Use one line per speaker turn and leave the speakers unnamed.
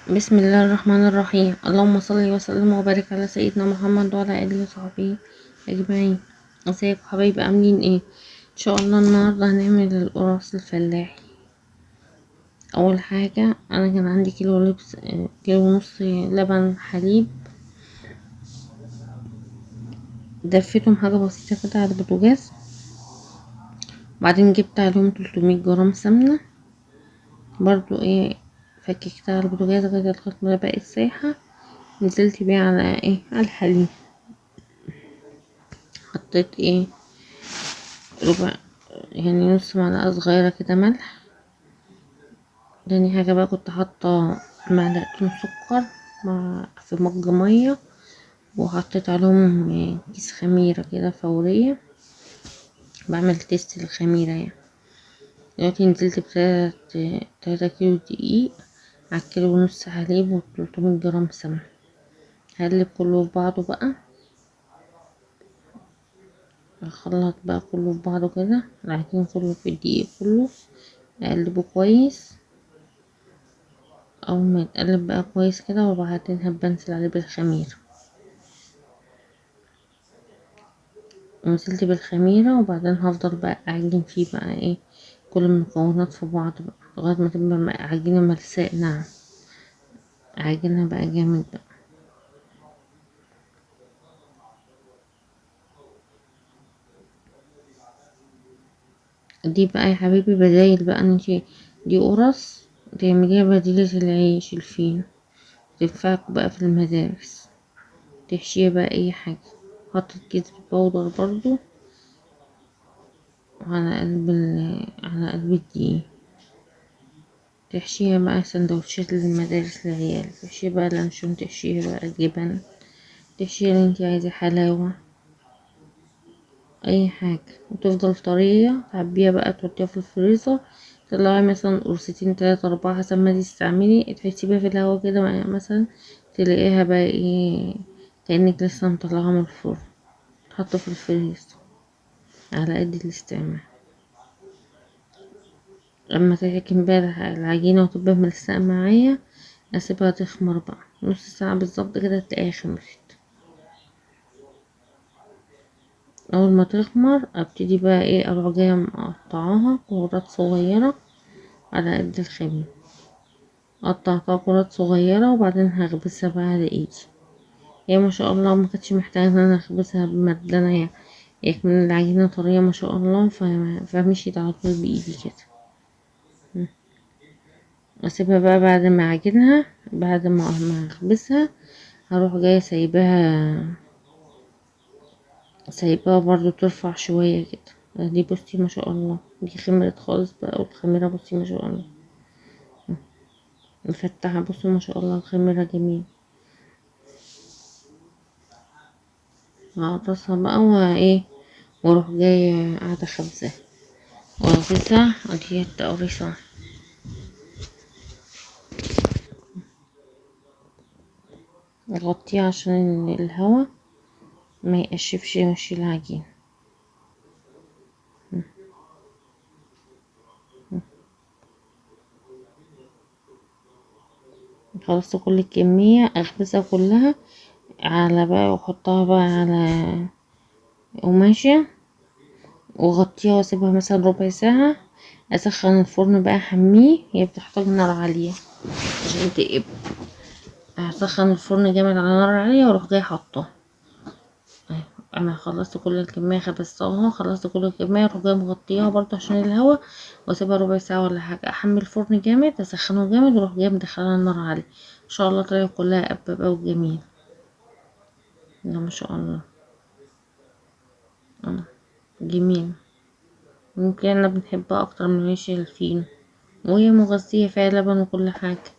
بسم الله الرحمن الرحيم. اللهم صل وسلم وبارك على سيدنا محمد وعلى اله وصحبه اجمعين. ازيكم حبايبي، عاملين ايه؟ ان شاء الله النهارده هنعمل القراص الفلاحي. اول حاجه انا كان عندي كيلو لبس، كيلو ونص لبن حليب، دفيتهم حاجه بسيطه كده على البوتاجاز. وبعدين جبت عليهم 300 جرام سمنه برضو فككتها على البوتاجاز لغايه ما بقت سايحه. نزلت بيها على الحليب. حطيت ربع، يعني نص معلقة صغيرة كده ملح. تاني حاجة بقى كنت حاطة معلقتين سكر في مج مية، وحطيت عليهم كيس خميرة كده فورية، بعمل تيست للخميرة يعني. دلوقتي نزلت تلاتة كيلو دقيق على كيلو ونص حليب و300 جرام سمنة. هقلب كله في بعضه بقى، اخلط بقى كله في بعضه كده، العجين كله في الدقيق كله، اقلبه كويس. اول ما يتقلب بقى كويس كده، وبعدين هبنسل عليه بالخميرة. نزلت بالخميرة وبعدين هفضل بقى اعجن فيه بقى كل المكونات في بعض بقى لغاية ما تبقى عجينة ملساء ناعم. عجينها بقى جامد بقى. دي بقى يا حبيبي بدايل بقى انتي، دي قرص تعمليها بديلة العيش الفين، تنفعك بقى في المدارس. تحشيها بقى اي حاجة. حطيت كيس بودر برضو على قلب الدقيق. تحشيها بقى سندوتشات للمدارس للعيال، تحشيها بقى لانشون، تحشيها بقى جبن، تحشيها اللي انتي عايزة، حلاوة، اي حاجة. وتفضل طرية، تعبيها بقى تحطيها في الفريزر. تطلعي مثلا قرصتين 3 4 حسب ما تستعملي، تسيبيها في الهوا كده مثلا، تلاقيها بقى كأنك لسه مطلعها من الفرن. تحط في الفريزر على قد الاستعمال. لما تحكم بقى العجينة وتبقى ملسقة معايا، اسيبها تخمر بقى نص ساعة بالظبط كده، تلاقيها خمرت. اول ما تخمر ابتدي بقى اروح جايه مقطعاها كورات صغيره على قد الخميرة. قطعتها كرات صغيرة وبعدين هخبزها بقى على ايدي. هي ما شاء الله ما كانتش محتاجة ان انا اخبزها بمردانة يعني من العجينة طرية ما شاء الله، فمشيت على طول بايدي كده. اسيبها بقى بعد ما اعجنها، بعد ما اخبزها، هروح جاية سايباها برضو ترفع شوية كده. دي بصي ما شاء الله، دي خمرت خالص بقى، والخميرة بصي ما شاء الله مفتحة. بصي ما شاء الله الخميرة جميل. هقطصها بقى واروح جاية قاعدة خبزة واغرزها. ادي التقريصة، اغطيها عشان الهوا ما يقشفش وش العجين. خلصت كل الكمية، اخبزها كلها على بقى، واحطها بقى على قماشة واغطيها واسيبها مثلا ربع ساعة. اسخن الفرن بقى، احميه، هي بتحتاج نار عالية عشان تقب. هسخن الفرن جامد على نار عالية واروح جاي حاطاه. انا خلصت كل الكميه، خبزتها خلصت كل الكميه، اروح جايه مغطياها برضه عشان الهوا، واسيبها ربع ساعه ولا حاجه. احمل الفرن جامد، اسخنه جامد، واروح جايه مدخلها النار عاليه. ان شاء الله طلعت كلها قبابه وجميل. لا ما شاء الله. آه، جميل. ممكن انا بنحبها اكتر من العيش الفينو، وهي مغذيه فيها لبن وكل حاجه.